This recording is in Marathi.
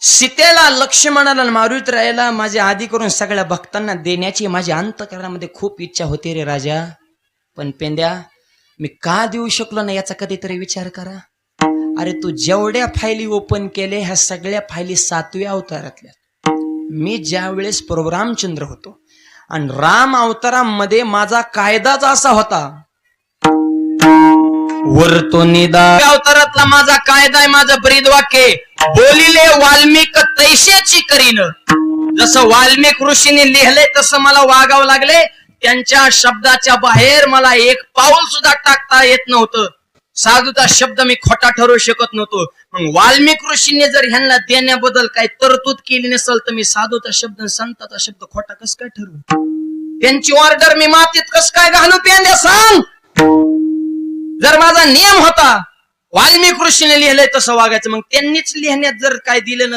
सीतेला, लक्ष्मणाला, मारुतीरायाला माझ्या आधी करून सगळ्या भक्तांना देण्याची माझ्या अंतःकरणामध्ये खूप इच्छा होती रे राजा. पण पेंद्या, मी का देऊ शकलो ना याचा कधीतरी विचार करा. अरे तू जेवढ्या फायली ओपन केले ह्या सगळ्या फायली 7व्या अवतारातल्या. मी ज्या वेळेस प्रभू रामचंद्र होतो आणि राम अवतारामध्ये माझा कायदाच असा होता, वरतो निदा अवतारातला माझा कायदा आहे, माझं ब्रीद वाक्य, बोलिले वाल्मिक तैसेची करीन. जसं वाल्मिक ऋषीने लिहिले तसं मला वागावं लागले. त्यांच्या शब्दाच्या बाहेर मला एक पाऊल सुद्धा टाकता येत नव्हतं. साधूचा शब्द मी खोटा ठरवू शकत नव्हतो. मग वाल्मिक ऋषीने जर ह्यांना देण्याबद्दल काही तरतूद केली नसेल तर मी साधूचा शब्द, संताचा शब्द खोटा कस काय ठरवू? त्यांची ऑर्डर मी मातीत कस काय घालू? पेंद्या सांग. जर माझा नियम होता वाल्मिक ऋषीने लिहिलंय तसं वागायचं, मग त्यांनीच लिहिण्यात जर काय दिलं